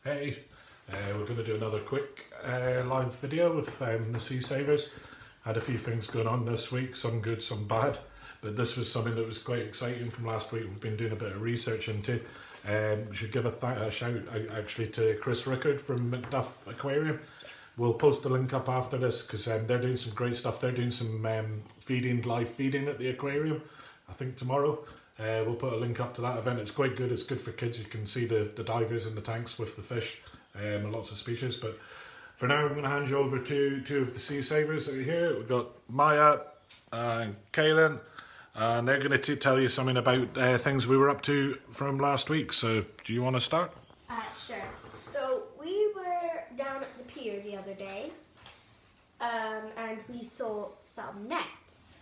Hey, we're going to do another quick live video with the Sea Savers. Had a few things going on this week, some good, some bad, but this was something that was quite exciting from last week. We've been doing a bit of research into. We should give a shout actually to Chris Rickard from Macduff Aquarium. We'll post a link up after this because they're doing some great stuff. They're doing some live feeding at the aquarium, I think tomorrow. We'll put a link up to that event. It's quite good. It's good for kids. You can see the divers in the tanks with the fish and lots of species. But for now, I'm going to hand you over to two of the Sea Savers that are here. We've got Maya and Kaylin, and they're going to tell you something about things we were up to from last week. So do you want to start? Sure. So we were down at the pier the other day, and we saw some nets.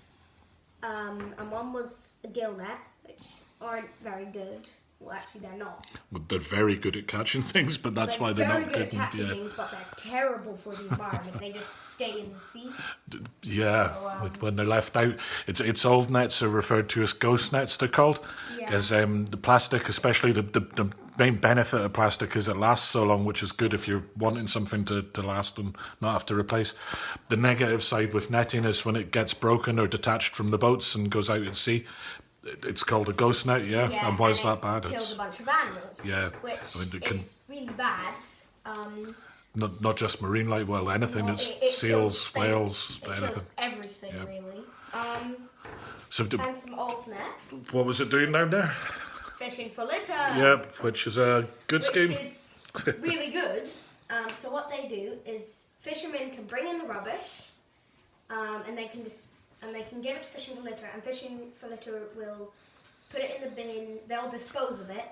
And one was a gill net, which aren't very good. Well, actually, they're not. Well, they're very good at catching things, but that's why they're not good at catching things, but they're terrible for the environment. They just stay in the sea. Yeah, so, when they're left out. It's old nets are referred to as ghost nets, they're called. Because the plastic, especially the main benefit of plastic is it lasts so long, which is good if you're wanting something to last and not have to replace. The negative side with netting is when it gets broken or detached from the boats and goes out at sea. It's called a ghost net, and why is that bad? It kills a bunch of animals, which is really bad. Not just marine life, well, anything. It's seals, whales, anything. Everything, really. And some old net. What was it doing down there? Fishing for litter. Yep, which is a good scheme. Which is really good. So what they do is fishermen can bring in the rubbish, and they can give it to Fishing for Litter, and Fishing for Litter will put it in the bin. They'll dispose of it,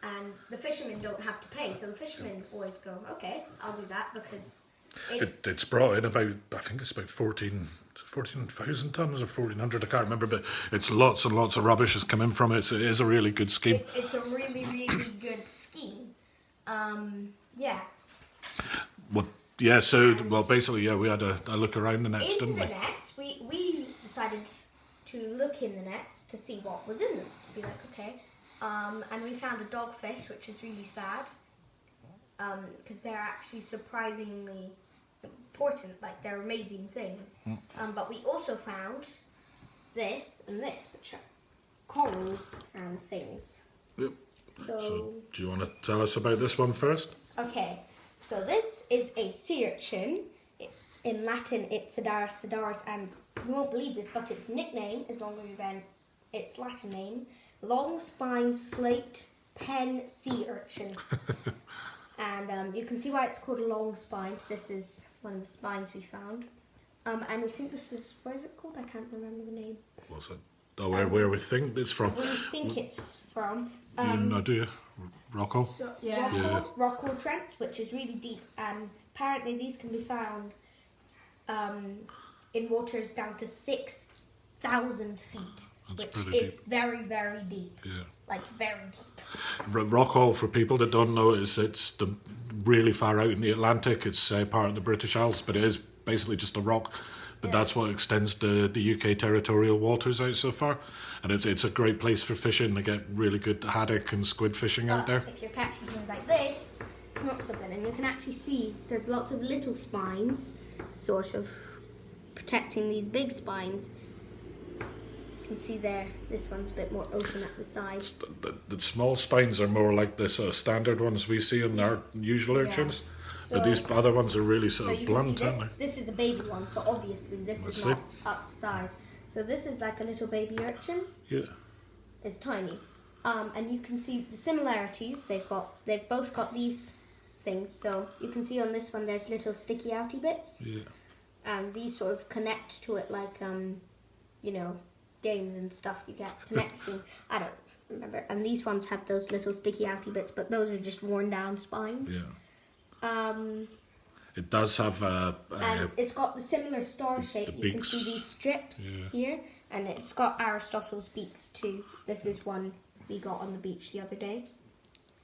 and the fishermen don't have to pay. So the fishermen always go, okay, I'll do that, because it's brought in about, I think it's about 14,000 tonnes or 1,400, I can't remember, but it's lots and lots of rubbish has come in from it. It is a really good scheme. It's a really, really good scheme. Basically, we had a look around the nets, didn't we? In the nets, we decided to look in the nets to see what was in them, to be like, okay. And we found a dogfish, which is really sad, because they're actually surprisingly important, like they're amazing things. But we also found this and this, which are corals and things. Yep. So do you want to tell us about this one first? Okay. So this is a sea urchin. In Latin, it's Cidaris, and you won't believe this, but its nickname is longer than its Latin name: long spine slate pen sea urchin. And you can see why it's called a long spine. This is one of the spines we found. And we think this is, where is it called? I can't remember the name. What's it? Oh, where we think it's from? Where we think it's from. Do you? Rockall? So, Rockall Trent, which is really deep, and apparently these can be found in waters down to 6,000 feet, which is very, very deep. Yeah. Like very deep. Rockall, for people that don't know, it's really far out in the Atlantic. It's part of the British Isles, but it is basically just a rock. But that's what extends the UK territorial waters out so far. And it's a great place for fishing. They get really good haddock and squid fishing out there. If you're catching things like this, it's not so good. And you can actually see there's lots of little spines sort of protecting these big spines. You can see there, this one's a bit more open at the side. The small spines are more like the sort of standard ones we see in our usual urchins. But these other ones are really sort of blunt, aren't they? This is a baby one, so obviously this is not up to size. So this is like a little baby urchin. Yeah. It's tiny. And you can see the similarities. They've both got these things. So you can see on this one there's little sticky outy bits. Yeah. And these sort of connect to it like games and stuff you get connecting. I don't remember. And these ones have those little sticky outy bits, but those are just worn down spines. Yeah. It does have and it's got the similar star shape. You can see these strips here, and it's got Aristotle's beaks too. This is one we got on the beach the other day.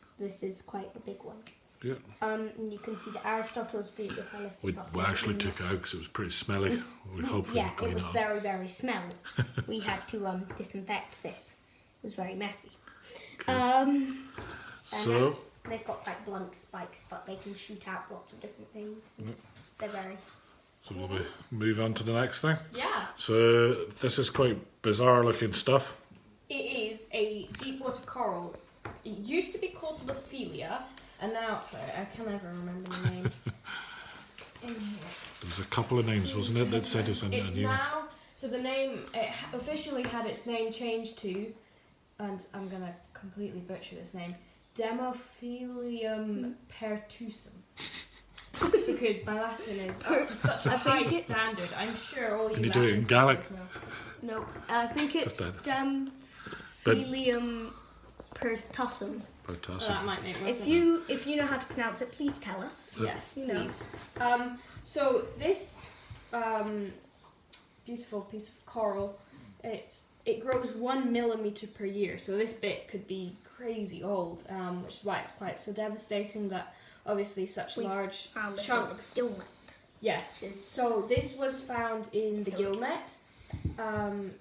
So this is quite a big one. Yeah. And you can see the Aristotle's beak if I lift this up. We actually took it out because it was pretty smelly. We hopefully clean it up. It was very, very smelly. We had to disinfect this. It was very messy. Okay. So They've got quite blunt spikes, but they can shoot out lots of different things. They're very... So we'll move on to the next thing. Yeah. So this is quite bizarre looking stuff. It is a deep water coral. It used to be called Lophelia, and now, sorry, I can't ever remember the name. It's in here. There's a couple of names, wasn't it, that said it's in a It's new one? now, so the name, it officially had its name changed to, and I'm going to completely butcher this name, Demophilium pertusum. Because my Latin is up to such a high standard. I'm sure all you Can you do it in Latin Gaelic? speakers know. No, I think it's Just Demophilium pertussum. Well, that might make more If sense. you know how to pronounce it, please tell us. Yes, You know. please. So this beautiful piece of coral, it grows 1 millimeter per year. So this bit could be crazy old, which is why it's quite so devastating that obviously such large Found this chunks. in the gillnet. Yes. So this was found in the gillnet.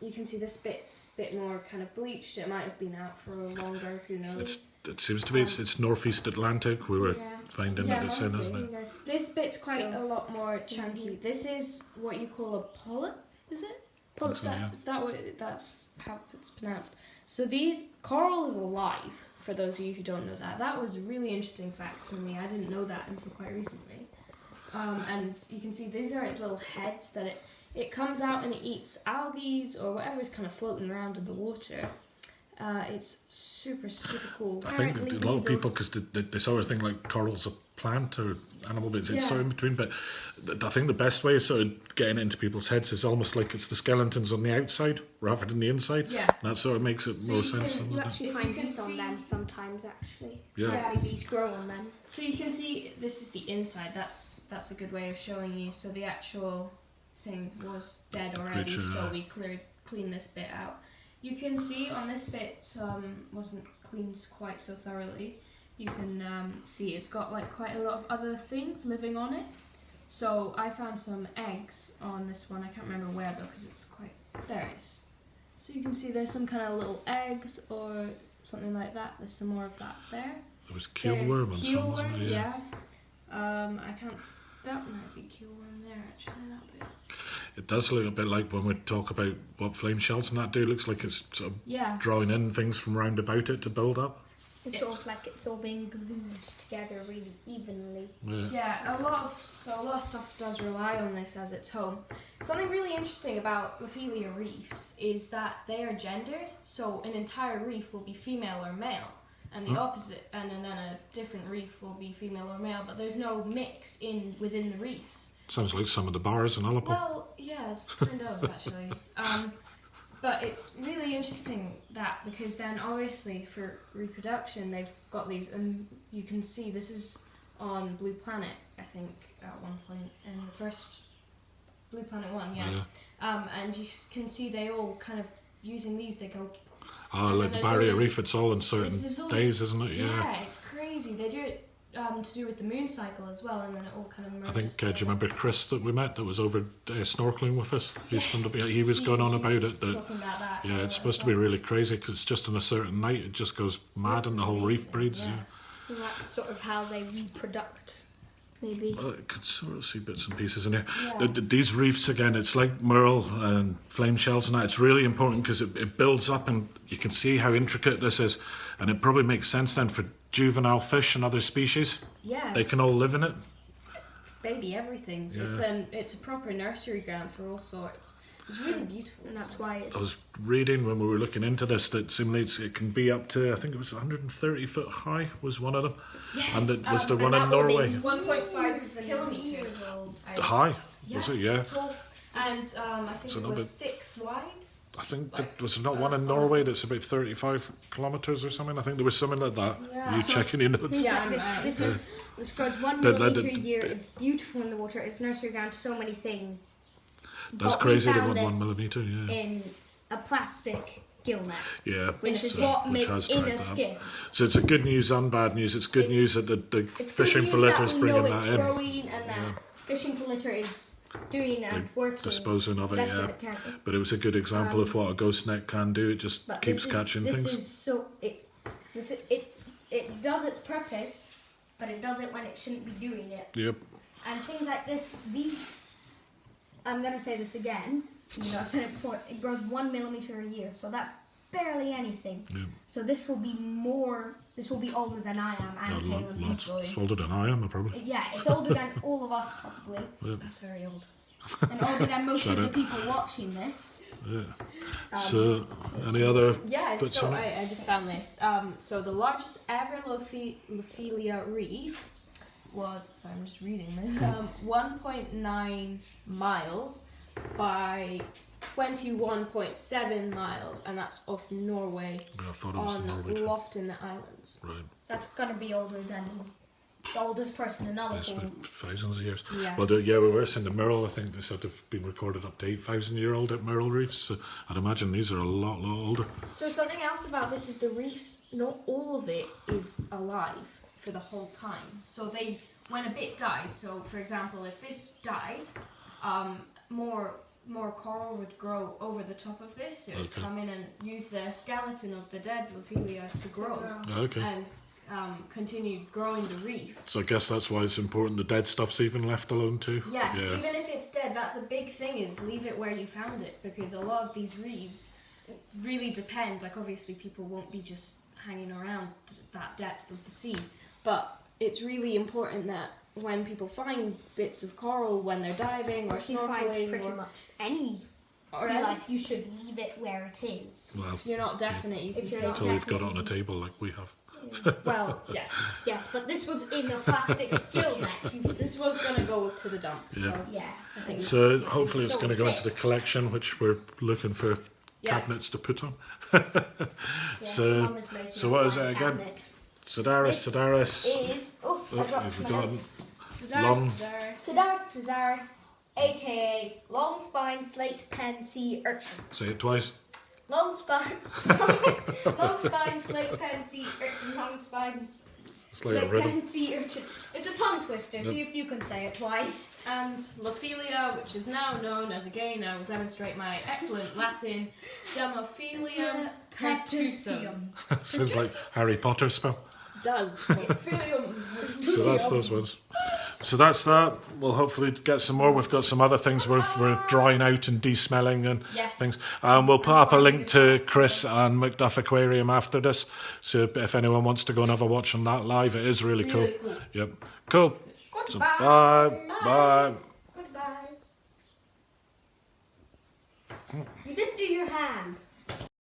You can see this bit's a bit more kind of bleached. It might have been out for longer. Who knows? It seems to be it's northeast Atlantic. We were Yeah. finding Yeah, that it's in, mostly. isn't it? This bit's quite Still. a lot more chunky. This is what you call a polyp, is it? Think so, yeah. Is that what that's how it's pronounced? So these coral is alive. For those of you who don't know that, that was a really interesting fact for me. I didn't know that until quite recently. And you can see these are its little heads that it comes out and it eats algae or whatever is kind of floating around in the water. It's super cool. I think that a lot of people, because they sort of think like coral's a plant or animal, but it's sort of in between. But I think the best way of sort of getting it into people's heads is almost like it's the skeletons on the outside rather than the inside. Yeah. And that sort of makes it more sense. You doesn't it? actually If find you can these on see- them sometimes, actually. Yeah. Babies grow on them. So you can see this is the inside. That's a good way of showing you. So the actual thing was dead already, Creature, so we cleaned this bit out. You can see on this bit wasn't cleaned quite so thoroughly. You can see it's got like quite a lot of other things living on it. So I found some eggs on this one. I can't remember where though, because it's quite there. It is. So you can see there's some kind of little eggs or something like that. There's some more of that there. There was keelworm and some, wasn't Keelworm, it? yeah. I can't. That might be keelworm there actually. That bit. It does look a bit like when we talk about what flame shells and that do. It looks like it's sort of Yeah. drawing in things from round about it to build up. It's sort of like it's all being glued together really evenly. Yeah. Yeah, a lot of stuff does rely on this as its home. Something really interesting about Lophelia reefs is that they are gendered, so an entire reef will be female or male, and the opposite, and then a different reef will be female or male, but there's no mix within the reefs. Sounds like some of the bars in Ullapool. Well, yes, kind of actually. But it's really interesting that because then obviously for reproduction they've got these, and you can see this is on Blue Planet, I think, at one point, in the first Blue Planet 1, yeah. And you can see they all kind of using these, they go... Oh, and like the there's barrier all this- reef, it's all in certain there's all days, this- isn't it? Yeah, it's crazy. They do it to do with the moon cycle as well, and then it all kind of I merges think, do you together. remember Chris that we met that was over snorkeling with us? He's from he was going on about it. That, talking about that. yeah, it's supposed to be really crazy because it's just on a certain night, it just goes mad and the whole reef breeds. Yeah. And that's sort of how they reproduct, maybe. Well, I could sort of see bits and pieces in here. Yeah. These reefs, again, it's like merle and flame shells and that. It's really important because it builds up and you can see how intricate this is. And it probably makes sense then for juvenile fish and other species. Yeah. They can all live in it. Baby everything's. Yeah. It's a proper nursery ground for all sorts. It's really beautiful. And that's why it's... I was reading when we were looking into this that simulates it can be up to, I think it was 130 foot high was one of them. Yes, And it was the and one that in will be Norway. 1.5 kilometres. High, was it? Yeah. Tall. And I think So it no, was but- 6 wide. I think that was not one in Norway that's about 35 kilometres or something. I think there was something like that. Yeah. You checking your notes? Yeah, This grows 1 But- millimetre a year. It's beautiful in the water. It's nursery ground to so many things. That's But we crazy, the found 1 this millimetre, yeah. in a plastic gill net, Yeah. which is skin. what Which makes has in dragged a that up. skin. So it's a good news and bad news. It's good news that the It's fishing good for news litter's that we know bringing it's that in. growing and that fishing for litter is doing and working Disposing of it, best yeah. as it can. But it was a good example of what a ghost net can do. It just But keeps this catching is, things. This is so it it does its purpose, but it does it when it shouldn't be doing it. Yep. And things like this, these, I'm going to say this again, even though I've said it before, it grows 1 millimeter a year, so that's barely anything. Yep. So this will be older than I am and Caleb easily. It's older than I am, probably. Yeah, it's older than all of us probably, Yep. That's very old. and older than most Shut of the up. people watching this. Yeah. So, any other Yeah, bits so on it? I just found this. So the largest ever Lophelia reef was, sorry, I'm just reading this, 1.9 miles by 21.7 miles, and that's off Norway Yeah, I thought it was on Norway. Lofton Islands. Right. That's going to be older than the oldest person in It's Ullapool. been thousands of years. Yeah. Well, we were saying the Merle, I think they said they've been recorded up to 8,000-year-old at Merle reefs. So I'd imagine these are a lot older. So something else about this is the reefs, not all of it is alive for the whole time. So they, when a bit dies, so for example, if this died, more coral would grow over the top of this. It would Okay. come in and use the skeleton of the dead Lophelia to grow Okay. and continue growing the reef. So I guess that's why it's important the dead stuff's even left alone too. Yeah, even if it's dead, that's a big thing, is leave it where you found it, because a lot of these reefs really depend, like obviously people won't be just hanging around that depth of the sea, but it's really important that when people find bits of coral when they're diving or If you find snorkeling pretty or much any or sea else life, you should leave it where it is. Well, you're not definite, you If can you're take not until you've got it on a definitely- table like we have. well, yes. Yes, but this was in a plastic gill net. You see. This was going to go to the dump, Yeah. so Yeah. I think So hopefully it's So going to go into the this. collection, which we're looking for Yes. cabinets to put on. Yeah, So- Mum is making so us what is wine it again? cabinet. Cidaris, This Cidaris. Is I Oh, dropped you've my forgotten. notes. Long. Cidaris, aka long spine slate pen sea urchin. Say it twice. Long spine, long spine slate pen sea urchin. Long spine It's like a slate riddle. pen sea urchin. It's a tongue twister. See if you can say it twice. And Lophelia, which is now known as, again, I will demonstrate my excellent Latin, Demophilium pertusum. Sounds like Harry Potter spell. Does. Lophilium So that's those ones. So that's that. We'll hopefully get some more. We've got some other things we're drying out and de-smelling and Yes. things. We'll put up a link to Chris and Macduff Aquarium after this. So if anyone wants to go and have a watch on that live, it is really cool. Really cool. Yep. Cool. So Goodbye. bye. Goodbye. You didn't do your hand.